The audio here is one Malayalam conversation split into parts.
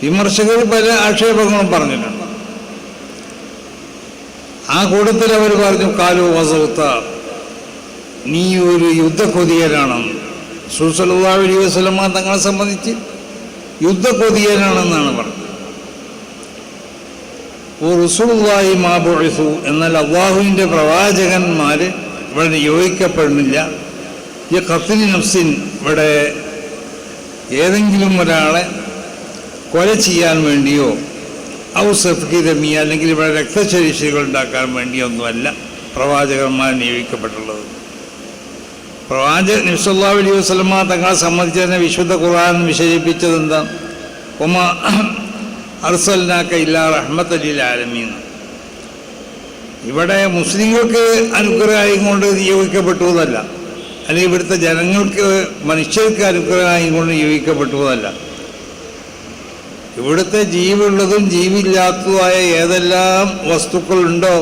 വിമർശകർ പല ആക്ഷേപങ്ങളും പറഞ്ഞിട്ടുണ്ട്. ആ കൂട്ടത്തിൽ അവർ പറഞ്ഞു, കാലു വസൗത്ത, നീ ഒരു യുദ്ധക്കൊതിയനാണെന്ന്. റസൂൽ സല്ലല്ലാഹു അലൈഹി വസല്ലമ തങ്ങളെ സംബന്ധിച്ച് യുദ്ധക്കൊതിയനാണെന്നാണ് പറഞ്ഞത്. റസൂലുള്ളാഹി മാ ബുഇസു, എന്നാൽ അള്ളാഹുവിൻ്റെ പ്രവാചകന്മാർ ഇവിടെ നിയോഗിക്കപ്പെടുന്നില്ല. ഈ ഖത്ലി നഫ്സിൻ, ഇവിടെ ഏതെങ്കിലും ഒരാളെ കൊല ചെയ്യാൻ വേണ്ടിയോ ഔ സഫ്കി ദമി, അല്ലെങ്കിൽ ഇവിടെ രക്തചരിശികൾ ഉണ്ടാക്കാൻ വേണ്ടിയോ ഒന്നുമല്ല പ്രവാചകന്മാർ നിയോഗിക്കപ്പെട്ടുള്ളത്. പ്രവാചകൻ നബി സല്ലല്ലാഹു അലൈഹി വസല്ലമ തങ്ങളെ സംബന്ധിച്ച് തന്നെ വിശുദ്ധ ഖുർആൻ വിശേഷിപ്പിച്ചത് എന്താ? വമാ അർസൽനാക ഇല്ലാ റഹ്മത്തൻ ലിൽ ആലമീൻ. ഇവിടെ മുസ്ലിങ്ങൾക്ക് അനുഗ്രഹമായി കൊണ്ട് നിയോഗിക്കപ്പെട്ടു എന്നല്ല, അല്ലെങ്കിൽ ഇവിടുത്തെ ജനങ്ങൾക്ക് മനുഷ്യർക്ക് അനുഗ്രഹമായി കൊണ്ട് നിയോഗിക്കപ്പെട്ടതല്ല. ഇവിടുത്തെ ജീവിയുള്ളതും ജീവില്ലാത്തതുമായ ഏതെല്ലാം വസ്തുക്കളുണ്ടോ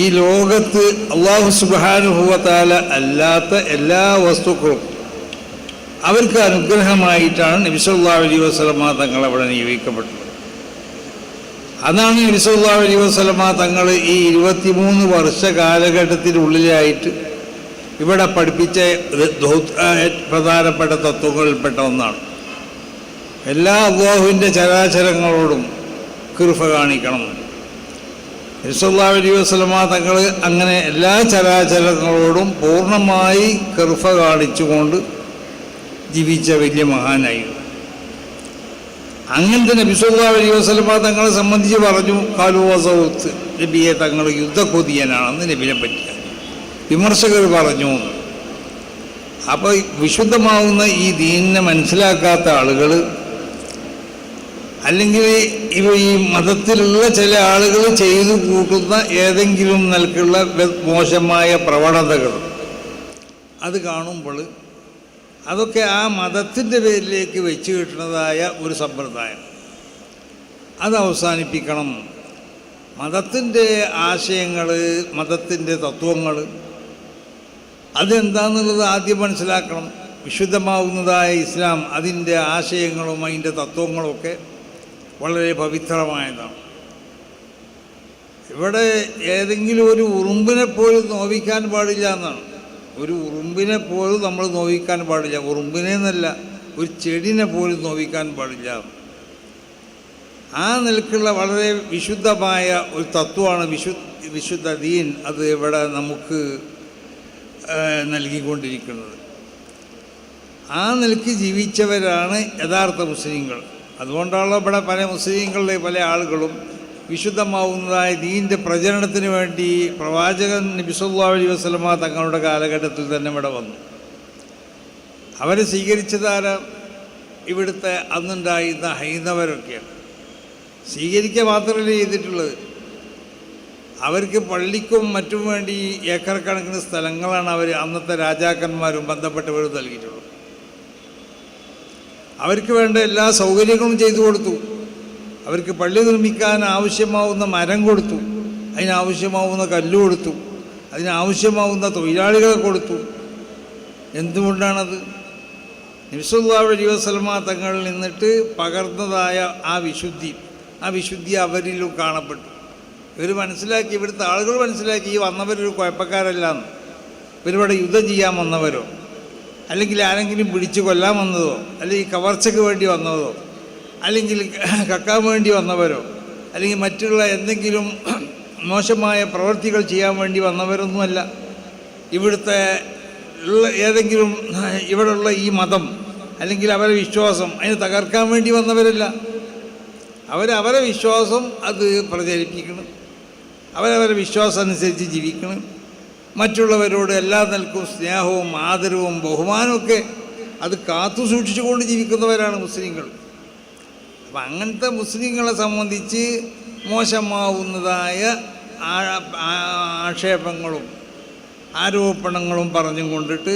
ഈ ലോകത്ത്, അല്ലാഹു സുബ്ഹാനഹു വ തആല അല്ലാത്ത എല്ലാ വസ്തുക്കളും അവർക്ക് അനുഗ്രഹമായിട്ടാണ് നബി സല്ലല്ലാഹു അലൈഹി വസല്ലമ തങ്ങൾ അവിടെ നിയോഗിക്കപ്പെട്ടത്. അതാണ് നബി സല്ലല്ലാഹു അലൈഹി വസല്ലമ തങ്ങൾ ഈ 23 വർഷ കാലഘട്ടത്തിനുള്ളിലായിട്ട് ഇവിടെ പഠിപ്പിച്ച പ്രധാനപ്പെട്ട തത്വങ്ങളിൽപ്പെട്ട ഒന്നാണ്. എല്ലാ അല്ലാഹുവിൻ്റെ ചരാചരങ്ങളോടും കൃപ കാണിക്കണം. നബി സല്ലല്ലാഹു അലൈഹി വസല്ലമ തങ്ങൾ അങ്ങനെ എല്ലാ ചരാചരങ്ങളോടും പൂർണ്ണമായി കൃപ കാണിച്ചുകൊണ്ട് ജീവിച്ച വലിയ മഹാനായി. അങ്ങനത്തെ നബി സല്ലല്ലാഹു അലൈഹി വസല്ലമ തങ്ങളെ സംബന്ധിച്ച് പറഞ്ഞു, ഖാലു വസൗത്ത്, നബിയെ തങ്ങൾ യുദ്ധക്കൊതിയനാണെന്ന് നബിനെ പറ്റി വിമർശകർ പറഞ്ഞു. അപ്പോൾ വിശുദ്ധമാവുന്ന ഈ ദീനിനെ മനസ്സിലാക്കാത്ത ആളുകൾ, അല്ലെങ്കിൽ ഈ മതത്തിലുള്ള ചില ആളുകൾ ചെയ്തു കൂട്ടുന്ന ഏതെങ്കിലും നിലക്കുള്ള മോശമായ പ്രവണതകൾ അത് കാണുമ്പോൾ അതൊക്കെ ആ മതത്തിൻ്റെ പേരിലേക്ക് വെച്ച് കിട്ടുന്നതായ ഒരു സമ്പ്രദായം, അത് അവസാനിപ്പിക്കണം. മതത്തിൻ്റെ ആശയങ്ങൾ, മതത്തിൻ്റെ തത്വങ്ങൾ അതെന്താണെന്നുള്ളത് ആദ്യം മനസ്സിലാക്കണം. വിശുദ്ധമാവുന്നതായ ഇസ്ലാം, അതിൻ്റെ ആശയങ്ങളും അതിൻ്റെ തത്വങ്ങളുമൊക്കെ വളരെ പവിത്രമായതാണ്. ഇവിടെ ഏതെങ്കിലും ഒരു ഉറുമ്പിനെ പോലും നോവിക്കാൻ പാടില്ല എന്നാണ്. ഒരു ഉറുമ്പിനെ പോലും നമ്മൾ നോവിക്കാൻ പാടില്ല. ഉറുമ്പിനെ എന്നല്ല, ഒരു ചെടിനെ പോലും നോവിക്കാൻ പാടില്ല. ആ നിലക്കുള്ള വളരെ വിശുദ്ധമായ ഒരു തത്വമാണ് വിശുദ്ധ ദീൻ അത് ഇവിടെ നമുക്ക് നൽകിക്കൊണ്ടിരിക്കുന്നത്. ആ നിലയ്ക്ക് ജീവിച്ചവരാണ് യഥാർത്ഥ മുസ്ലിങ്ങൾ. അതുകൊണ്ടാണ് ഇവിടെ പല മുസ്ലിങ്ങളുടെ പല ആളുകളും വിശുദ്ധമാവുന്നതായ ദീനിൻ്റെ പ്രചരണത്തിന് വേണ്ടി പ്രവാചകൻ നബി സല്ലല്ലാഹു അലൈഹി വസല്ലമ തങ്ങളുടെ കാലഘട്ടത്തിൽ തന്നെ ഇവിടെ വന്നു. അവരെ സ്വീകരിച്ചതാരാ? ഇവിടുത്തെ അന്നുണ്ടായിരുന്ന ഹൈന്ദവരൊക്കെയാണ്. സ്വീകരിക്കുക മാത്രമല്ല ചെയ്തിട്ടുള്ളത്, അവർക്ക് പള്ളിക്കും മറ്റും വേണ്ടി ഏക്കർ കണക്കിന് സ്ഥലങ്ങളാണ് അവർ അന്നത്തെ രാജാക്കന്മാരും ബന്ധപ്പെട്ടവരും നൽകിയിട്ടുള്ളത്. അവർക്ക് വേണ്ട എല്ലാ സൗകര്യങ്ങളും ചെയ്തു കൊടുത്തു. അവർക്ക് പള്ളി നിർമ്മിക്കാൻ ആവശ്യമാവുന്ന മരം കൊടുത്തു, അതിനാവശ്യമാവുന്ന കല്ല് കൊടുത്തു, അതിനാവശ്യമാവുന്ന തൊഴിലാളികളെ കൊടുത്തു. എന്തുകൊണ്ടാണത്? നബി സല്ലല്ലാഹു അലൈഹി വസല്ലമ തങ്ങളിൽ നിന്നിട്ട് പകർന്നതായ ആ വിശുദ്ധി അവരിലും കാണപ്പെട്ടു. ഇവർ മനസ്സിലാക്കി, ഇവിടുത്തെ ആളുകൾ മനസ്സിലാക്കി, ഈ വന്നവരൊരു കുഴപ്പക്കാരല്ലാന്ന്. ഇവരിവിടെ യുദ്ധം ചെയ്യാൻ വന്നവരോ, അല്ലെങ്കിൽ ആരെങ്കിലും പിടിച്ചു കൊല്ലാൻ വന്നതോ, അല്ലെങ്കിൽ കവർച്ചയ്ക്ക് വേണ്ടി വന്നതോ, അല്ലെങ്കിൽ കക്കാൻ വേണ്ടി വന്നവരോ, അല്ലെങ്കിൽ മറ്റുള്ള എന്തെങ്കിലും മോശമായ പ്രവൃത്തികൾ ചെയ്യാൻ വേണ്ടി വന്നവരൊന്നുമല്ല. ഇവിടുത്തെ ഏതെങ്കിലും ഇവിടെയുള്ള ഈ മതം അല്ലെങ്കിൽ അവരെ വിശ്വാസം അതിനെ തകർക്കാൻ വേണ്ടി വന്നവരല്ല. അവരവരെ വിശ്വാസം അത് പ്രചരിപ്പിക്കണം, അവരവരെ വിശ്വാസം അനുസരിച്ച് ജീവിക്കണം. മറ്റുള്ളവരോട് എല്ലാ നിലക്കും സ്നേഹവും ആദരവും ബഹുമാനമൊക്കെ അത് കാത്തു സൂക്ഷിച്ചുകൊണ്ട് ജീവിക്കുന്നവരാണ് മുസ്ലിങ്ങൾ. അപ്പം അങ്ങനത്തെ മുസ്ലിങ്ങളെ സംബന്ധിച്ച് മോശമാവുന്നതായ ആക്ഷേപങ്ങളും ആരോപണങ്ങളും പറഞ്ഞും കൊണ്ടിട്ട്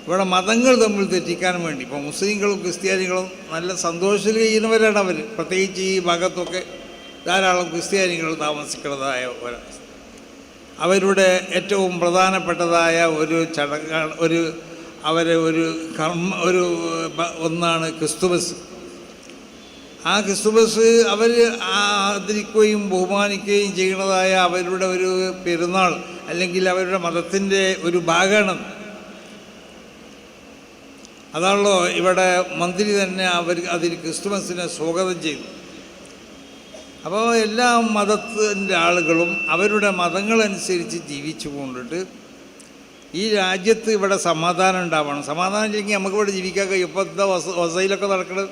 ഇവിടെ മതങ്ങൾ തമ്മിൽ തെറ്റിക്കാൻ വേണ്ടി, ഇപ്പോൾ മുസ്ലിങ്ങളും ക്രിസ്ത്യാനികളും നല്ല സന്തോഷത്തിൽ ചെയ്യുന്നവരാണ് അവർ. പ്രത്യേകിച്ച് ഈ ഭാഗത്തൊക്കെ ധാരാളം ക്രിസ്ത്യാനികൾ താമസിക്കുന്നതായ ഒരവസ്ഥ. അവരുടെ ഏറ്റവും പ്രധാനപ്പെട്ടതായ ഒരു ചടങ്ങാണ്, ഒന്നാണ് ക്രിസ്തുമസ്. ആ ക്രിസ്തുമസ് അവർ ആദരിക്കുകയും ബഹുമാനിക്കുകയും ചെയ്യുന്നതായ അവരുടെ ഒരു പെരുന്നാൾ അല്ലെങ്കിൽ അവരുടെ മതത്തിൻ്റെ ഒരു ഭാഗമാണ്. അതാണല്ലോ ഇവിടെ മന്ത്രി തന്നെ അതിൽ ക്രിസ്തുമസിനെ സ്വാഗതം ചെയ്തു. അപ്പോൾ എല്ലാ മതത്തിൻ്റെ ആളുകളും അവരുടെ മതങ്ങളനുസരിച്ച് ജീവിച്ചു കൊണ്ടിട്ട് ഈ രാജ്യത്ത് ഇവിടെ സമാധാനം ഉണ്ടാവണം. സമാധാനം ഇല്ലെങ്കിൽ നമുക്ക് ഇവിടെ ജീവിക്കാൻ കഴിയും. ഇപ്പോൾ എന്താ വസയിലൊക്കെ നടക്കുന്നത്?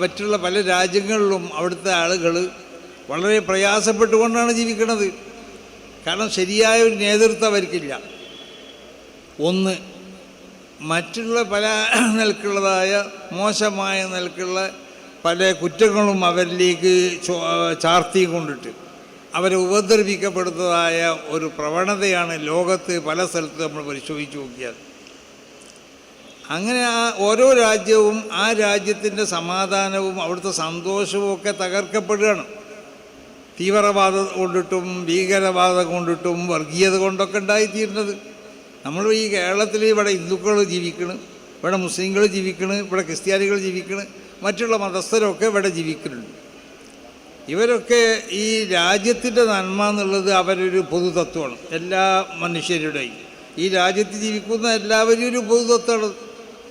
മറ്റുള്ള പല രാജ്യങ്ങളിലും അവിടുത്തെ ആളുകൾ വളരെ പ്രയാസപ്പെട്ടുകൊണ്ടാണ് ജീവിക്കുന്നത്. കാരണം ശരിയായ ഒരു നേതൃത്വം അവർക്കില്ല. ഒന്ന്, മറ്റുള്ള പല നിലക്കുള്ളതായ മോശമായ നിലക്കുള്ള പല കുറ്റങ്ങളും അവരിലേക്ക് ചാർത്തി കൊണ്ടിട്ട് അവരെ ഉപദ്രവിക്കപ്പെടുന്നതായ ഒരു പ്രവണതയാണ് ലോകത്ത് പല സ്ഥലത്തും നമ്മൾ പരിശോധിച്ച് നോക്കിയാൽ. അങ്ങനെ ഓരോ രാജ്യവും ആ രാജ്യത്തിൻ്റെ സമാധാനവും അവിടുത്തെ സന്തോഷവും ഒക്കെ തകർക്കപ്പെടുകയാണ്. തീവ്രവാദം കൊണ്ടിട്ടും ഭീകരവാദം കൊണ്ടിട്ടും വർഗീയത കൊണ്ടൊക്കെ ഉണ്ടായിത്തീരുന്നത്. നമ്മൾ ഈ കേരളത്തിൽ ഇവിടെ ഹിന്ദുക്കൾ ജീവിക്കണം, ഇവിടെ മുസ്ലിങ്ങൾ ജീവിക്കണം, ഇവിടെ ക്രിസ്ത്യാനികൾ ജീവിക്കണം, മറ്റുള്ള മതസ്ഥരൊക്കെ ഇവിടെ ജീവിക്കുന്നുണ്ട്. ഇവരൊക്കെ ഈ രാജ്യത്തിൻ്റെ നന്മ എന്നുള്ളത് അവരൊരു പൊതുതത്വമാണ്. എല്ലാ മനുഷ്യരുടെയും ഈ രാജ്യത്ത് ജീവിക്കുന്ന എല്ലാവരും ഒരു പൊതുതത്വമാണ്.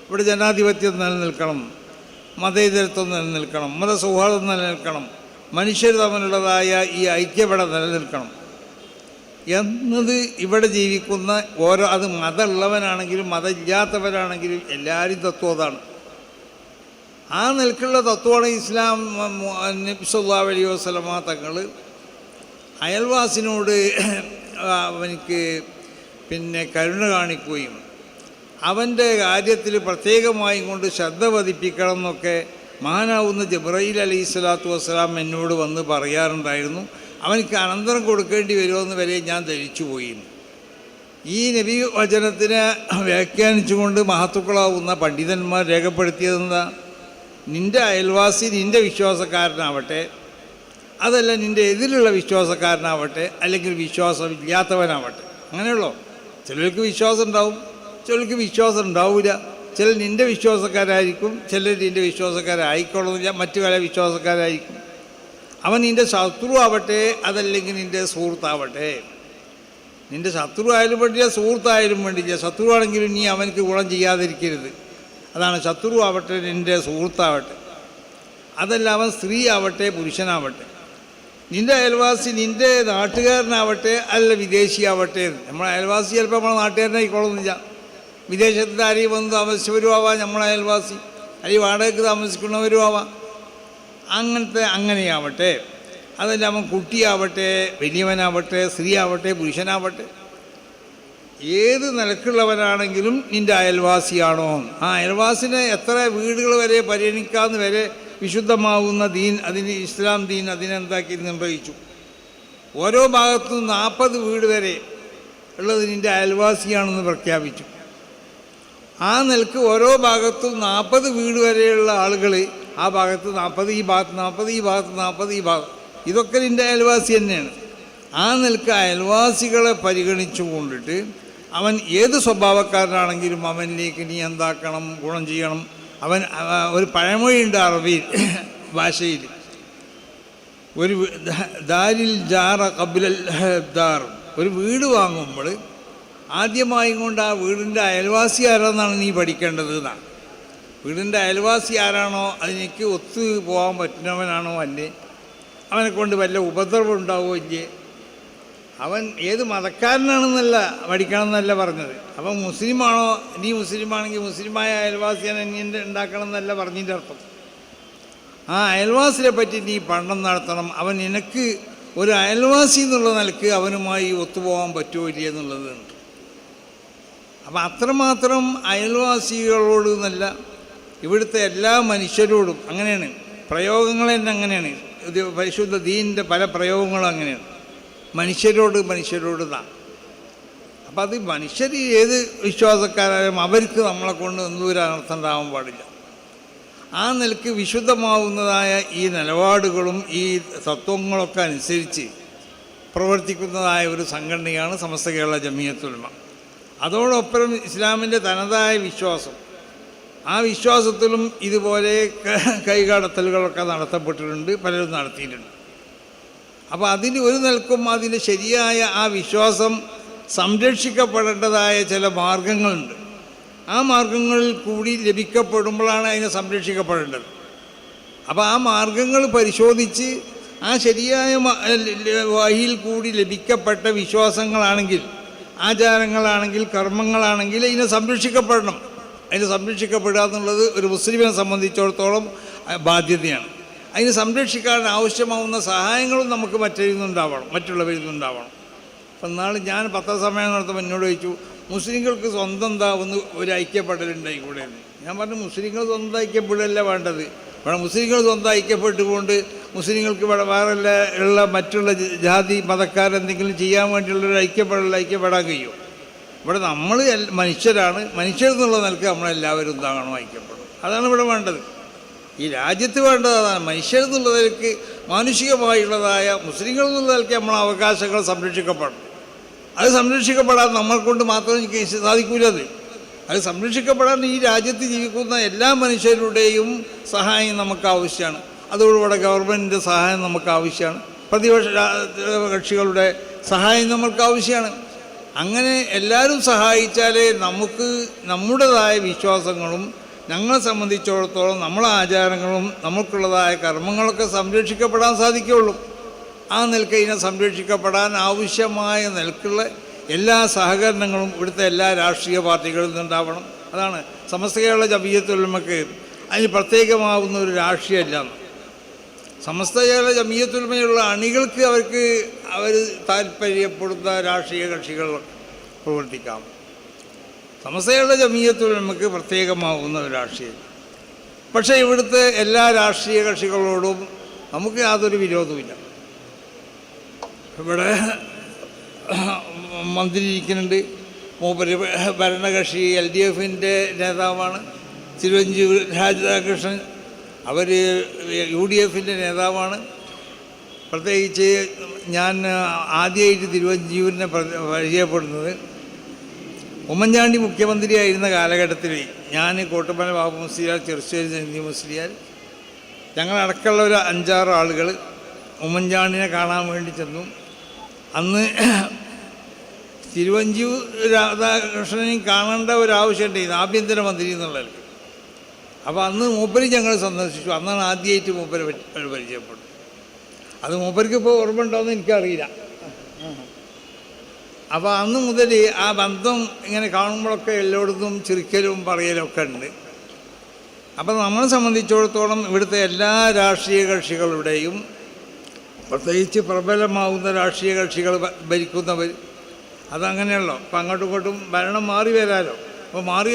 ഇവിടെ ജനാധിപത്യം നിലനിൽക്കണം, മതേതരത്വം നിലനിൽക്കണം, മതസൗഹാർദ്ദം നിലനിൽക്കണം, മനുഷ്യർ തമ്മിലുള്ളതായ ഈ ഐക്യം ഇവിടെ നിലനിൽക്കണം എന്നത് ഇവിടെ ജീവിക്കുന്ന അത് മതമുള്ളവനാണെങ്കിലും മതമില്ലാത്തവരാണെങ്കിലും എല്ലാവരും തത്വം അതാണ്. ആ നിലക്കുള്ള തത്വമാണ് ഇസ്ലാം. നബി സല്ലല്ലാഹു അലൈഹി വസല്ലമ തങ്ങൾ അയൽവാസിനോട് അവനിക്ക് കരുണ കാണിക്കുകയും അവൻ്റെ കാര്യത്തിൽ പ്രത്യേകമായും കൊണ്ട് ശ്രദ്ധ പതിപ്പിക്കണം എന്നൊക്കെ മഹാനാവുന്ന ജിബ്രഈൽ അലൈഹി സ്വലാത്തു വസ്സലാം എന്നോട് വന്ന് പറയാറുണ്ടായിരുന്നു. അവനക്ക് അനന്തരം കൊടുക്കേണ്ടി വരുമെന്ന് വരെ ഞാൻ ധരിച്ചു പോയിരുന്നു. ഈ നബി വചനത്തിനെ വ്യാഖ്യാനിച്ചുകൊണ്ട് മഹത്തുക്കളാവുന്ന പണ്ഡിതന്മാർ രേഖപ്പെടുത്തിയതെന്താ? നിൻ്റെ അയൽവാസി നിൻ്റെ വിശ്വാസക്കാരനാവട്ടെ, അതല്ല നിൻ്റെ എതിരുള്ള വിശ്വാസക്കാരനാവട്ടെ, അല്ലെങ്കിൽ വിശ്വാസമില്ലാത്തവനാവട്ടെ. അങ്ങനെയുള്ളൂ. ചിലർക്ക് വിശ്വാസം ഉണ്ടാവും, ചിലർക്ക് വിശ്വാസം ഉണ്ടാവില്ല. ചിലർ നിൻ്റെ വിശ്വാസക്കാരായിരിക്കും, ചിലർ നിൻ്റെ വിശ്വാസക്കാരായിക്കൊള്ളുന്നില്ല, മറ്റു പല വിശ്വാസക്കാരായിരിക്കും. അവൻ നിൻ്റെ ശത്രു ആവട്ടെ, അതല്ലെങ്കിൽ നിൻ്റെ സുഹൃത്താവട്ടെ. നിൻ്റെ ശത്രു ആയാലും വേണ്ടില്ല, സുഹൃത്തായാലും വേണ്ടില്ല. ശത്രുവാണെങ്കിലും നീ അവനക്ക് ഗുണം ചെയ്യാതിരിക്കരുത്. അതാണ് ശത്രു ആവട്ടെ, നിൻ്റെ സുഹൃത്താവട്ടെ, അതല്ല അവൻ സ്ത്രീ ആവട്ടെ പുരുഷനാവട്ടെ. നിൻ്റെ അയൽവാസി നിൻ്റെ നാട്ടുകാരനാവട്ടെ അല്ല വിദേശിയാവട്ടെ. നമ്മളെ അയൽവാസി ചിലപ്പോൾ നമ്മളെ നാട്ടുകാരനായിക്കൊള്ളുന്നില്ല. വിദേശത്ത് ആരെയും വന്ന് താമസിച്ചവരും ആവാം നമ്മളെ അയൽവാസി, അല്ലെങ്കിൽ വാടകയ്ക്ക് താമസിക്കുന്നവരും ആവാം. അങ്ങനെയാവട്ടെ. അതല്ല അവൻ കുട്ടിയാവട്ടെ, വലിയവനാവട്ടെ, സ്ത്രീ ആവട്ടെ, പുരുഷനാവട്ടെ, ഏത് നിലക്കുള്ളവനാണെങ്കിലും നിൻ്റെ അയൽവാസിയാണോ? ആ അയൽവാസിനെ എത്ര വീടുകൾ വരെ പരിഗണിക്കാമെന്ന് വരെ വിശുദ്ധമാവുന്ന ദീൻ, അതിന് ഇസ്ലാം ദീൻ അതിനെന്താക്കി നിർവഹിച്ചു. ഓരോ ഭാഗത്തും 40 വീട് വരെ ഉള്ളത് നിൻ്റെ അയൽവാസിയാണെന്ന് പ്രഖ്യാപിച്ചു. ആ നിലക്ക് ഓരോ ഭാഗത്തും 40 വീട് വരെയുള്ള ആളുകൾ, ആ ഭാഗത്ത് 40, ഈ ഭാഗത്ത് 40, ഈ ഭാഗത്ത് 40, ഈ ഭാഗത്ത്, ഇതൊക്കെ നിൻ്റെ അയൽവാസി തന്നെയാണ്. ആ നിലക്ക് അയൽവാസികളെ പരിഗണിച്ചു കൊണ്ടിട്ട് അവൻ ഏത് സ്വഭാവക്കാരനാണെങ്കിലും അവനിലേക്ക് നീ എന്താക്കണം, ഗുണം ചെയ്യണം. അവൻ ഒരു പഴമൊഴിയുണ്ട് അറബി ഭാഷയിൽ, ഒരു ദാരിൽ ജാറ ഖബ്ലൽ ദാർ. ഒരു വീട് വാങ്ങുമ്പോൾ ആദ്യമായും കൊണ്ട് ആ വീടിൻ്റെ അയൽവാസി ആരാന്നാണ് നീ പഠിക്കേണ്ടത് എന്നാണ്. വീടിൻ്റെ അയൽവാസി ആരാണോ അതിലേക്ക് ഒത്തു പോകാൻ പറ്റുന്നവനാണോ അല്ലേ, അവനെ കൊണ്ട് വല്ല ഉപദ്രവം ഉണ്ടാവുമോ ഇല്ലേ, അവൻ ഏത് മതക്കാരനാണെന്നല്ല പഠിക്കണം എന്നല്ല പറഞ്ഞത്. അപ്പം മുസ്ലിമാണോ, നീ മുസ്ലിമാണെങ്കിൽ മുസ്ലിമായ അയൽവാസിയാണ് നീ ഉണ്ടാക്കണം എന്നല്ല പറഞ്ഞതിൻ്റെ അർത്ഥം. ആ അയൽവാസിനെ പറ്റി നീ പഠനം നടത്തണം. അവൻ നിനക്ക് ഒരു അയൽവാസി എന്നുള്ള നിലക്ക് അവനുമായി ഒത്തുപോകാൻ പറ്റുമോ ഇല്ല എന്നുള്ളതുണ്ട്. അപ്പം അത്രമാത്രം അയൽവാസികളോട് എന്നല്ല, ഇവിടുത്തെ എല്ലാ മനുഷ്യരോടും അങ്ങനെയാണ്. പ്രയോഗങ്ങൾ തന്നെ അങ്ങനെയാണ്. ഇത് പരിശുദ്ധ ദീനിൻ്റെ പല പ്രയോഗങ്ങളും അങ്ങനെയാണ്. മനുഷ്യരോട് താ. അപ്പം അത് മനുഷ്യർ ഏത് വിശ്വാസക്കാരായാലും അവർക്ക് നമ്മളെ കൊണ്ട് എന്തൊരു അനർത്ഥം ഉണ്ടാവാൻ പാടില്ല. ആ നിലക്ക് വിശുദ്ധമാവുന്നതായ ഈ നിലപാടുകളും ഈ തത്വങ്ങളൊക്കെ അനുസരിച്ച് പ്രവർത്തിക്കുന്നതായ ഒരു സംഘടനയാണ് സമസ്ത കേരള ജമിയത്തുൽ ഉലമ. അതോടൊപ്പം ഇസ്ലാമിൻ്റെ തനതായ വിശ്വാസം, ആ വിശ്വാസത്തിലും ഇതുപോലെ കൈകടത്തലുകളൊക്കെ നടത്തപ്പെട്ടിട്ടുണ്ട്, പലരും നടത്തിയിട്ടുണ്ട്. അപ്പോൾ അതിന് ഒരു നിലക്കും അതിൻ്റെ ശരിയായ ആ വിശ്വാസം സംരക്ഷിക്കപ്പെടേണ്ടതായ ചില മാർഗങ്ങളുണ്ട്. ആ മാർഗങ്ങളിൽ കൂടി ലഭിക്കപ്പെടുമ്പോഴാണ് അതിനെ സംരക്ഷിക്കപ്പെടേണ്ടത്. അപ്പോൾ ആ മാർഗങ്ങൾ പരിശോധിച്ച് ആ ശരിയായ വഴിയിൽ കൂടി ലഭിക്കപ്പെട്ട വിശ്വാസങ്ങളാണെങ്കിൽ, ആചാരങ്ങളാണെങ്കിൽ, കർമ്മങ്ങളാണെങ്കിൽ അതിനെ സംരക്ഷിക്കപ്പെടണം. അതിനെ സംരക്ഷിക്കപ്പെടുക എന്നുള്ളത് ഒരു മുസ്ലിമിനെ സംബന്ധിച്ചിടത്തോളം ബാധ്യതയാണ്. അതിനെ സംരക്ഷിക്കാൻ ആവശ്യമാവുന്ന സഹായങ്ങളും നമുക്ക് മറ്റുള്ളവരിൽ നിന്നുണ്ടാവണം. അപ്പം നാളെ ഞാൻ പത്രസമ്മേളനം നടത്തുമ്പോൾ എന്നോട് ചോദിച്ചു, മുസ്ലിങ്ങൾക്ക് സ്വന്തം എന്താ ഒരു ഐക്യപ്പെടലുണ്ടായിക്കൂടെ എന്ന്. ഞാൻ പറഞ്ഞു, മുസ്ലിങ്ങൾ സ്വന്തം ഐക്യപ്പെടലല്ല വേണ്ടത്. ഇവിടെ മുസ്ലിങ്ങൾ സ്വന്തം ഐക്യപ്പെട്ടുകൊണ്ട് മുസ്ലിങ്ങൾക്ക് ഇവിടെ വേറെ ഉള്ള മറ്റുള്ള ജാതി മതക്കാരെന്തെങ്കിലും ചെയ്യാൻ വേണ്ടിയുള്ളൊരു ഐക്യപ്പെടാൻ കഴിയും. ഇവിടെ നമ്മൾ മനുഷ്യരാണ്, മനുഷ്യരെന്നുള്ള നിലക്ക് നമ്മളെല്ലാവരും എന്താകണം, ഐക്യപ്പെടണം. അതാണ് ഇവിടെ വേണ്ടത്. ഈ രാജ്യത്ത് വേണ്ടത് അതാണ്. മനുഷ്യരെന്നുള്ള നിലക്ക് മാനുഷികമായുള്ളതായ മുസ്ലിങ്ങൾ എന്നുള്ള നിലയ്ക്ക് നമ്മളെ അവകാശങ്ങൾ സംരക്ഷിക്കപ്പെടണം. അത് സംരക്ഷിക്കപ്പെടാൻ നമ്മൾ കൊണ്ട് മാത്രം സാധിക്കൂലത്. അത് സംരക്ഷിക്കപ്പെടാൻ ഈ രാജ്യത്ത് ജീവിക്കുന്ന എല്ലാ മനുഷ്യരുടെയും സഹായം നമുക്ക് ആവശ്യമാണ്. അതോടുകൂടെ ഗവൺമെൻറ്റിൻ്റെ സഹായം നമുക്ക് ആവശ്യമാണ്. പ്രതിപക്ഷ കക്ഷികളുടെ സഹായം നമുക്ക് ആവശ്യമാണ്. അങ്ങനെ എല്ലാവരും സഹായിച്ചാലേ നമുക്ക് നമ്മുടേതായ വിശ്വാസങ്ങളും ഞങ്ങളെ സംബന്ധിച്ചിടത്തോളം നമ്മളെ ആചാരങ്ങളും നമുക്കുള്ളതായ കർമ്മങ്ങളൊക്കെ സംരക്ഷിക്കപ്പെടാൻ സാധിക്കുകയുള്ളൂ. ആ നിലക്ക് ഇതിനെ സംരക്ഷിക്കപ്പെടാൻ ആവശ്യമായ നിലക്കുള്ള എല്ലാ സഹകരണങ്ങളും ഇവിടുത്തെ എല്ലാ രാഷ്ട്രീയ പാർട്ടികളിൽ നിന്നുണ്ടാവണം. അതാണ് സമസ്ത കേരള ജമിയത്തുൽ ഉലമക്ക് അതിന് പ്രത്യേകമാവുന്ന ഒരു രാഷ്ട്രീയമല്ല. സമസ്ത കേരള ജമിയത്തുൽ ഉലമയുള്ള അണികൾക്ക് അവർ താല്പര്യപ്പെടുന്ന രാഷ്ട്രീയ കക്ഷികൾ പ്രവർത്തിക്കാം. സമസ്ത കേരള ജമിയത്തുൽ ഉലമക്ക് പ്രത്യേകമാവുന്ന ഒരു രാഷ്ട്രീയം. പക്ഷേ ഇവിടുത്തെ എല്ലാ രാഷ്ട്രീയ കക്ഷികളോടും നമുക്ക് യാതൊരു വിരോധവുമില്ല. ഇവിടെ മന്ത്രി ഇരിക്കുന്നുണ്ട്, മൂപ്പര് ഭരണകക്ഷി LDFൻ്റെ നേതാവാണ്. തിരുവഞ്ചൂർ രാധാകൃഷ്ണൻ അവർ UDFൻ്റെ നേതാവാണ്. പ്രത്യേകിച്ച് ഞാൻ ആദ്യമായിട്ട് തിരുവഞ്ചൂരിനെ പരിചയപ്പെടുന്നത് ഉമ്മൻചാണ്ടി മുഖ്യമന്ത്രിയായിരുന്ന കാലഘട്ടത്തിൽ ഞാൻ കോട്ടുമല ബാബു മുസ്ലിയാർ, ചെറുശ്ശേരി നന്ദി മുസ്ലിയാർ, ഞങ്ങളടക്കമുള്ള ഒരു 5-6 ആളുകൾ ഉമ്മൻചാണ്ടിനെ കാണാൻ വേണ്ടി ചെന്നു. അന്ന് തിരുവഞ്ചൂർ രാധാകൃഷ്ണനെയും കാണേണ്ട ഒരാവശ്യമുണ്ടായിരുന്നു, ആഭ്യന്തരമന്ത്രി എന്നുള്ളത്. അപ്പോൾ അന്ന് മൂപ്പര് ഞങ്ങൾ സന്ദർശിച്ചു. അന്നാണ് ആദ്യമായിട്ട് മൂപ്പരെ പരിചയപ്പെട്ടു. അത് മൂപ്പർക്ക് ഇപ്പോൾ ഓർമ്മ ഉണ്ടോയെന്ന് എനിക്കറിയില്ല. അപ്പോൾ അന്ന് മുതൽ ആ ബന്ധം ഇങ്ങനെ കാണുമ്പോഴൊക്കെ എല്ലായിടത്തും ചിരിക്കലും പറയലും ഒക്കെ ഉണ്ട്. അപ്പം നമ്മളെ സംബന്ധിച്ചിടത്തോളം ഇവിടുത്തെ എല്ലാ രാഷ്ട്രീയ കക്ഷികളുടെയും, പ്രത്യേകിച്ച് പ്രബലമാവുന്ന രാഷ്ട്രീയ കക്ഷികൾ ഭരിക്കുന്നവർ, അതങ്ങനെയല്ലോ. അപ്പം അങ്ങോട്ടും ഇങ്ങോട്ടും ഭരണം മാറി വരാമല്ലോ. അപ്പോൾ മാറി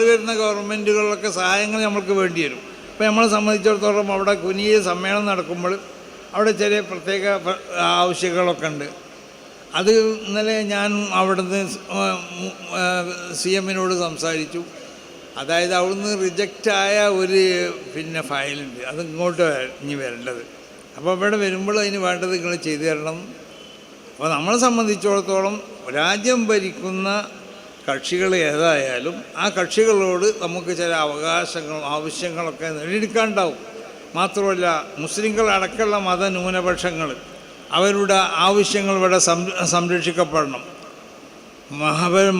വരുന്ന ഗവൺമെൻറ്റുകളിലൊക്കെ സഹായങ്ങൾ നമ്മൾക്ക് വേണ്ടി വരും. അപ്പോൾ നമ്മളെ സംബന്ധിച്ചിടത്തോളം അവിടെ കുനിയ സമ്മേളനം നടക്കുമ്പോൾ അവിടെ ചില പ്രത്യേക ആവശ്യങ്ങളൊക്കെ ഉണ്ട്. അത് ഇന്നലെ ഞാൻ അവിടുന്ന് CMനോട് സംസാരിച്ചു. അതായത് അവിടുന്ന് റിജക്റ്റായ ഒരു ഫയലുണ്ട്, അത് ഇങ്ങോട്ട് ഇനി വരേണ്ടത്. അപ്പോൾ ഇവിടെ വരുമ്പോൾ അതിന് വേണ്ടത് നിങ്ങൾ ചെയ്തു തരണം. അപ്പോൾ നമ്മളെ സംബന്ധിച്ചിടത്തോളം രാജ്യം ഭരിക്കുന്ന കക്ഷികൾ ഏതായാലും ആ കക്ഷികളോട് നമുക്ക് ചില അവകാശങ്ങളും ആവശ്യങ്ങളൊക്കെ നേടിയെടുക്കാനുണ്ടാവും. മാത്രമല്ല മുസ്ലിങ്ങളടക്കമുള്ള മതന്യൂനപക്ഷങ്ങൾ അവരുടെ ആവശ്യങ്ങൾ ഇവിടെ സംരക്ഷിക്കപ്പെടണം.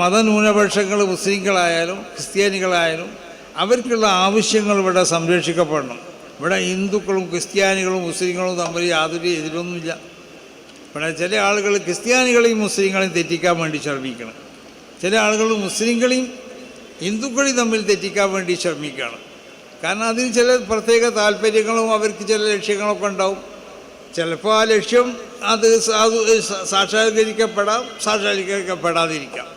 മതന്യൂനപക്ഷങ്ങൾ മുസ്ലിങ്ങളായാലും ക്രിസ്ത്യാനികളായാലും അവർക്കുള്ള ആവശ്യങ്ങൾ ഇവിടെ സംരക്ഷിക്കപ്പെടണം. ഇവിടെ ഹിന്ദുക്കളും ക്രിസ്ത്യാനികളും മുസ്ലിങ്ങളും തമ്മിൽ യാതൊരു എതിരൊന്നുമില്ല. ഇവിടെ ചില ആളുകൾ ക്രിസ്ത്യാനികളെയും മുസ്ലിങ്ങളെയും തെറ്റിക്കാൻ വേണ്ടി ശ്രമിക്കണം. ചില ആളുകൾ മുസ്ലിങ്ങളെയും ഹിന്ദുക്കളെയും തമ്മിൽ തെറ്റിക്കാൻ വേണ്ടി ശ്രമിക്കുകയാണ്. കാരണം അതിന് ചില പ്രത്യേക താല്പര്യങ്ങളും അവർക്ക് ചില ലക്ഷ്യങ്ങളൊക്കെ ഉണ്ടാവും. ചിലപ്പോൾ ആ ലക്ഷ്യം അത് സാക്ഷാത്കരിക്കപ്പെടാതിരിക്കാം.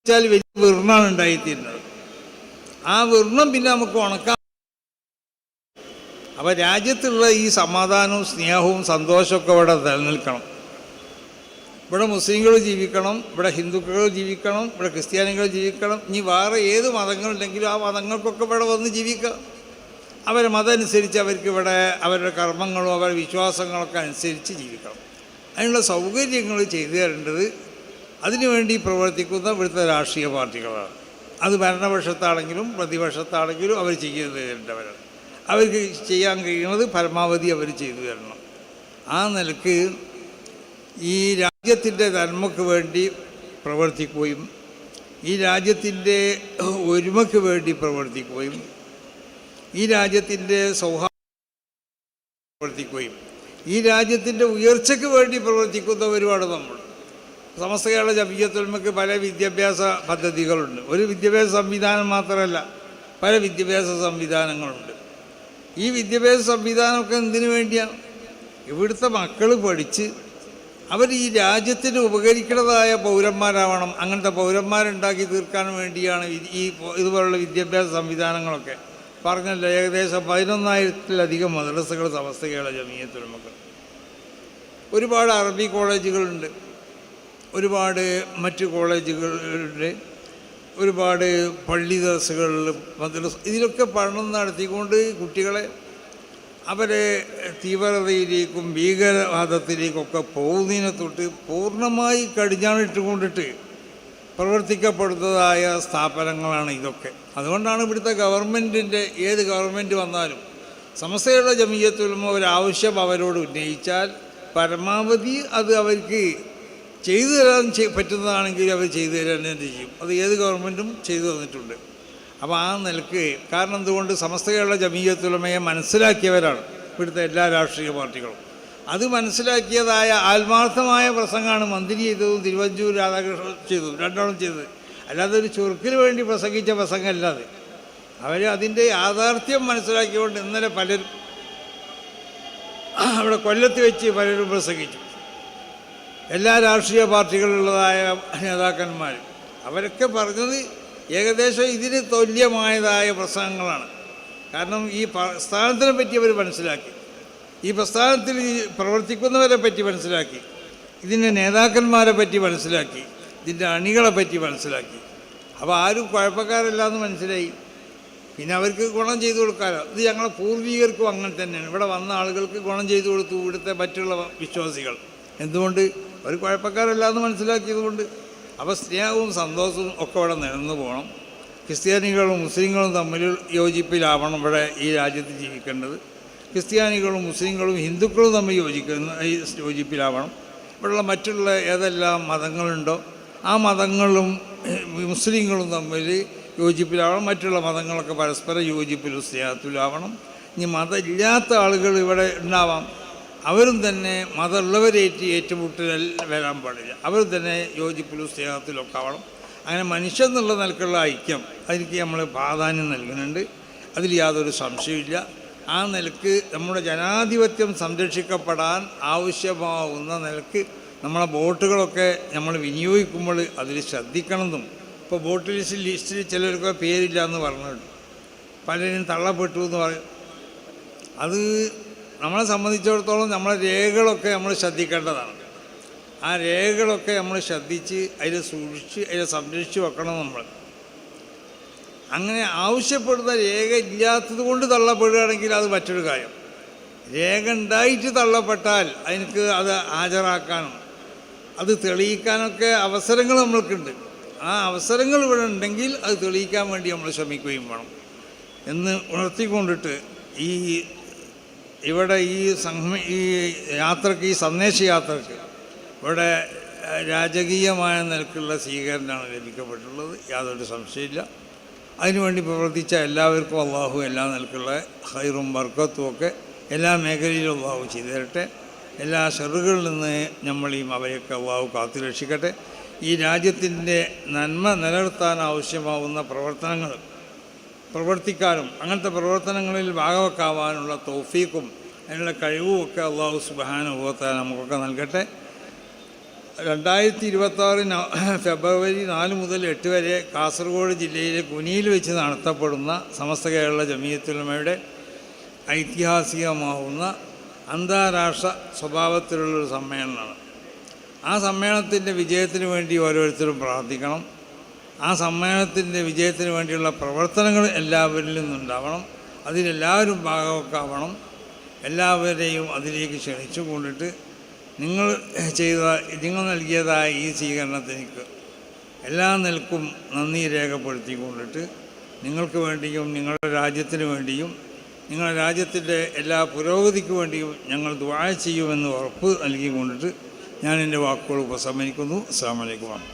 വലിയ വിർണ്ണാണ് ഉണ്ടായിത്തീരുന്നത്. ആ വിർണ്ണം പിന്നെ നമുക്ക് ഉണക്കാം. അപ്പോൾ രാജ്യത്തുള്ള ഈ സമാധാനവും സ്നേഹവും സന്തോഷമൊക്കെ ഇവിടെ നിലനിൽക്കണം. ഇവിടെ മുസ്ലിങ്ങൾ ജീവിക്കണം, ഇവിടെ ഹിന്ദുക്കൾ ജീവിക്കണം, ഇവിടെ ക്രിസ്ത്യാനികൾ ജീവിക്കണം. ഇനി വേറെ ഏത് മതങ്ങളുണ്ടെങ്കിലും ആ മതങ്ങൾക്കൊക്കെ ഇവിടെ വന്ന് ജീവിക്കാം. അവരെ മതം അനുസരിച്ച് അവർക്ക് ഇവിടെ അവരുടെ കർമ്മങ്ങളും അവരുടെ വിശ്വാസങ്ങളൊക്കെ അനുസരിച്ച് ജീവിക്കണം. അതിനുള്ള സൗകര്യങ്ങൾ ചെയ്തു തരേണ്ടത് അതിനുവേണ്ടി പ്രവർത്തിക്കുന്ന ഇവിടുത്തെ രാഷ്ട്രീയ പാർട്ടികളാണ്. അത് ഭരണപക്ഷത്താണെങ്കിലും പ്രതിപക്ഷത്താണെങ്കിലും അവർ ചെയ്തു തരേണ്ടവരാണ്. അവർക്ക് ചെയ്യാൻ കഴിയുന്നത് പരമാവധി അവർ ചെയ്തു തരണം. ആ നിലക്ക് ഈ രാജ്യത്തിൻ്റെ നന്മയ്ക്ക് വേണ്ടി പ്രവർത്തിക്കുകയും ഈ രാജ്യത്തിൻ്റെ ഒരുമയ്ക്ക് വേണ്ടി പ്രവർത്തിക്കുകയും ഈ രാജ്യത്തിൻ്റെ സൗഹാർദ്ദം പ്രവർത്തിക്കുകയും ഈ രാജ്യത്തിൻ്റെ ഉയർച്ചയ്ക്ക് വേണ്ടി പ്രവർത്തിക്കുന്നവരുമാണ് നമ്മൾ. സമസ്ത കേരള ജമിയത്തുൽ ഉലമക്ക് പല വിദ്യാഭ്യാസ പദ്ധതികളുണ്ട്. ഒരു വിദ്യാഭ്യാസ സംവിധാനം മാത്രമല്ല, പല വിദ്യാഭ്യാസ സംവിധാനങ്ങളുണ്ട്. ഈ വിദ്യാഭ്യാസ സംവിധാനമൊക്കെ എന്തിനു വേണ്ടിയാണ്? ഇവിടുത്തെ മക്കൾ പഠിച്ച് അവർ ഈ രാജ്യത്തിന് ഉപകരിക്കുന്നതായ പൗരന്മാരാവണം. അങ്ങനത്തെ പൗരന്മാരുണ്ടാക്കി തീർക്കാൻ വേണ്ടിയാണ് ഈ ഇതുപോലുള്ള വിദ്യാഭ്യാസ സംവിധാനങ്ങളൊക്കെ. പറഞ്ഞല്ലോ, ഏകദേശം 11,000-ലധികം മദ്രസകൾ സമസ്ത കേരള ജമിയത്തുൽ ഉലമക്ക്. ഒരുപാട് അറബി കോളേജുകളുണ്ട്, ഒരുപാട് മറ്റ് കോളേജുകളുടെ, ഒരുപാട് പള്ളി ദർസുകളിൽ മദ്രസ, ഇതിലൊക്കെ പഠനം നടത്തിക്കൊണ്ട് കുട്ടികളെ അവരെ തീവ്രതയിലേക്കും ഭീകരവാദത്തിലേക്കൊക്കെ പോകുന്നതിനെ തൊട്ട് പൂർണ്ണമായി കടിഞ്ഞാണിട്ടുകൊണ്ടിട്ട് പ്രവർത്തിക്കപ്പെടുന്നതായ സ്ഥാപനങ്ങളാണ് ഇതൊക്കെ. അതുകൊണ്ടാണ് ഇവിടുത്തെ ഗവൺമെൻറ്റിൻ്റെ ഏത് ഗവൺമെൻറ് വന്നാലും സമസ്തയുടെ ജമിയത്തുൽ ഉലമ ഒരാവശ്യം അവരോട് ഉന്നയിച്ചാൽ പരമാവധി അത് അവർക്ക് ചെയ്തു തരാൻ പറ്റുന്നതാണെങ്കിൽ അവർ ചെയ്തു തരാൻ തന്നെ ചെയ്യും. അത് ഏത് ഗവൺമെൻറ്റും ചെയ്തു തന്നിട്ടുണ്ട്. അപ്പോൾ ആ നിലക്ക് കാരണം എന്തുകൊണ്ട് സമസ്ത കേരള ജമിയത്തുൽ ഉലമയെ മനസ്സിലാക്കിയവരാണ് ഇവിടുത്തെ എല്ലാ രാഷ്ട്രീയ പാർട്ടികളും. അത് മനസ്സിലാക്കിയതായ ആത്മാർത്ഥമായ പ്രസംഗമാണ് മന്ത്രി ചെയ്തതും തിരുവഞ്ചൂർ രാധാകൃഷ്ണൻ ചെയ്തതും, രണ്ടാളും ചെയ്തത്. അല്ലാതെ ഒരു ചുരുക്കിന് വേണ്ടി പ്രസംഗിച്ച പ്രസംഗമല്ലാതെ അവർ അതിൻ്റെ യാഥാർത്ഥ്യം മനസ്സിലാക്കിക്കൊണ്ട് ഇന്നലെ പലരും അവിടെ കൊല്ലത്ത് വെച്ച് പലരും പ്രസംഗിച്ചു. എല്ലാ രാഷ്ട്രീയ പാർട്ടികളിലുള്ളതായ നേതാക്കന്മാർ അവരൊക്കെ പറഞ്ഞത് ഏകദേശം ഇതിന് തുല്യമായതായ പ്രസംഗങ്ങളാണ്. കാരണം ഈ പ്രസ്ഥാനത്തിനെ പറ്റി അവർ മനസ്സിലാക്കി, ഈ പ്രസ്ഥാനത്തിൽ പ്രവർത്തിക്കുന്നവരെ പറ്റി മനസ്സിലാക്കി, ഇതിൻ്റെ നേതാക്കന്മാരെ പറ്റി മനസ്സിലാക്കി, ഇതിൻ്റെ അണികളെ പറ്റി മനസ്സിലാക്കി. അപ്പോൾ ആരും കുഴപ്പക്കാരല്ല എന്ന് മനസ്സിലായി. പിന്നെ അവർക്ക് ഗുണം ചെയ്തു കൊടുക്കാമല്ലോ. ഇത് ഞങ്ങളെ പൂർവികർക്കും അങ്ങനെ തന്നെയാണ്. ഇവിടെ വന്ന ആളുകൾക്ക് ഗുണം ചെയ്തു കൊടുത്തു ഇവിടുത്തെ മറ്റുള്ള വിശ്വാസികൾ. എന്തുകൊണ്ട്? അവർ കുഴപ്പക്കാരല്ല എന്ന് മനസ്സിലാക്കിയതുകൊണ്ട്. അപ്പോൾ സ്നേഹവും സന്തോഷവും ഒക്കെ ഇവിടെ നിലനിന്ന് പോകണം. ക്രിസ്ത്യാനികളും മുസ്ലിങ്ങളും തമ്മിൽ യോജിപ്പിലാവണം ഇവിടെ ഈ രാജ്യത്ത് ജീവിക്കേണ്ടത്. ക്രിസ്ത്യാനികളും മുസ്ലിങ്ങളും ഹിന്ദുക്കളും തമ്മിൽ യോജിപ്പിലാവണം. ഇവിടെയുള്ള മറ്റുള്ള ഏതെല്ലാം മതങ്ങളുണ്ടോ ആ മതങ്ങളും മുസ്ലിങ്ങളും തമ്മിൽ യോജിപ്പിലാവണം. മറ്റുള്ള മതങ്ങളൊക്കെ പരസ്പരം യോജിപ്പിലും സ്നേഹത്തിലാവണം. ഇനി മതമില്ലാത്ത ആളുകൾ ഇവിടെ ഉണ്ടാവാം, അവരും തന്നെ മതമുള്ളവരേറ്റ് ഏറ്റുമുട്ടൽ വരാൻ പാടില്ല. അവർ തന്നെ യോജിപ്പിലും സ്നേഹത്തിലൊക്കെ ആവണം. അങ്ങനെ മനുഷ്യൻ എന്നുള്ള നിലക്കുള്ള ഐക്യം അതിലേക്ക് നമ്മൾ പ്രാധാന്യം നൽകുന്നുണ്ട്. അതിൽ യാതൊരു സംശയമില്ല. ആ നിലക്ക് നമ്മുടെ ജനാധിപത്യം സംരക്ഷിക്കപ്പെടാൻ ആവശ്യമാവുന്ന നിലക്ക് നമ്മളെ വോട്ടുകളൊക്കെ നമ്മൾ വിനിയോഗിക്കുമ്പോൾ അതിൽ ശ്രദ്ധിക്കണമെന്നും. ഇപ്പോൾ വോട്ട് ലിസ്റ്റിൽ ചിലർക്ക് പേരില്ല എന്ന് പറഞ്ഞിട്ടുണ്ട്, പലരും തള്ളപ്പെട്ടു എന്ന് പറയും. അത് നമ്മളെ സംബന്ധിച്ചിടത്തോളം നമ്മളെ രേഖകളൊക്കെ നമ്മൾ ശ്രദ്ധിക്കേണ്ടതാണ്. ആ രേഖകളൊക്കെ നമ്മൾ ശ്രദ്ധിച്ച് അതിനെ സൂക്ഷിച്ച് അതിനെ സംരക്ഷിച്ച് വെക്കണം നമ്മൾ. അങ്ങനെ ആവശ്യപ്പെടുന്ന രേഖ ഇല്ലാത്തത് കൊണ്ട് തള്ളപ്പെടുകയാണെങ്കിൽ അത് മറ്റൊരു കാര്യം. രേഖ ഉണ്ടായിട്ട് തള്ളപ്പെട്ടാൽ അതിനക്ക് അത് ഹാജരാക്കാനും അത് തെളിയിക്കാനൊക്കെ അവസരങ്ങൾ നമ്മൾക്കുണ്ട്. ആ അവസരങ്ങൾ ഇവിടെ ഉണ്ടെങ്കിൽ അത് തെളിയിക്കാൻ വേണ്ടി നമ്മൾ ശ്രമിക്കുകയും വേണം എന്ന് ഉണർത്തിക്കൊണ്ടിട്ട് ഇവിടെ ഈ യാത്രക്ക്, ഈ സന്ദേശയാത്രക്ക് ഇവിടെ രാജകീയമായ നിലക്കുള്ള സ്വീകരണമാണ് ലഭിക്കപ്പെട്ടുള്ളത്. യാതൊരു സംശയമില്ല. അതിനുവേണ്ടി പ്രവർത്തിച്ച എല്ലാവർക്കും അള്ളാഹു എല്ലാ നിലക്കുള്ള ഹൈറും ബർക്കത്തും ഒക്കെ എല്ലാ മേഖലയിലും അള്ളാഹു ചെയ്തു തരട്ടെ. എല്ലാ ഷറുകളിൽ നിന്ന് നമ്മളെയും അവരെയൊക്കെ അള്ളാഹു കാത്തുരക്ഷിക്കട്ടെ. ഈ രാജ്യത്തിൻ്റെ നന്മ നിലനിർത്താൻ ആവശ്യമാവുന്ന പ്രവർത്തനങ്ങൾ പ്രവർത്തിക്കാനും അങ്ങനത്തെ പ്രവർത്തനങ്ങളിൽ ഭാഗവെക്കാവാനുള്ള തൗഫീഖും അതിനുള്ള കഴിവുമൊക്കെ അള്ളാഹു സുബ്ഹാനഹു വ തആല നമുക്കൊക്കെ നൽകട്ടെ. 2026 ഫെബ്രുവരി 4 മുതൽ 8 വരെ കാസർഗോഡ് ജില്ലയിലെ കുനിയിൽ വെച്ച് നടത്തപ്പെടുന്ന സമസ്ത കേരള ജമിയത്തുൽ ഉലമയുടെ ഐതിഹാസികമാവുന്ന അന്താരാഷ്ട്ര സ്വഭാവത്തിലുള്ളൊരു സമ്മേളനമാണ്. ആ സമ്മേളനത്തിൻ്റെ വിജയത്തിന് വേണ്ടി ഓരോരുത്തരും പ്രാർത്ഥിക്കണം. ആ സമ്മേളനത്തിൻ്റെ വിജയത്തിന് വേണ്ടിയുള്ള പ്രവർത്തനങ്ങൾ എല്ലാവരിൽ നിന്നുണ്ടാവണം. അതിലെല്ലാവരും ഭാഗവെക്കാവണം. എല്ലാവരെയും അതിലേക്ക് ക്ഷണിച്ചു കൊണ്ടിട്ട് നിങ്ങൾ നൽകിയതായ ഈ സ്വീകരണത്തിന് എല്ലാ നിലക്കും നന്ദി രേഖപ്പെടുത്തിക്കൊണ്ടിട്ട് നിങ്ങൾക്ക് വേണ്ടിയും നിങ്ങളുടെ രാജ്യത്തിന് വേണ്ടിയും നിങ്ങളുടെ രാജ്യത്തിൻ്റെ എല്ലാ പുരോഗതിക്ക് വേണ്ടിയും ഞങ്ങൾ ദുആ ചെയ്യുമെന്ന് ഉറപ്പ് നൽകിക്കൊണ്ടിട്ട് ഞാൻ എൻ്റെ വാക്കുകൾ ഉപസംഹരിക്കുന്നു. അസ്സലാമു അലൈക്കും.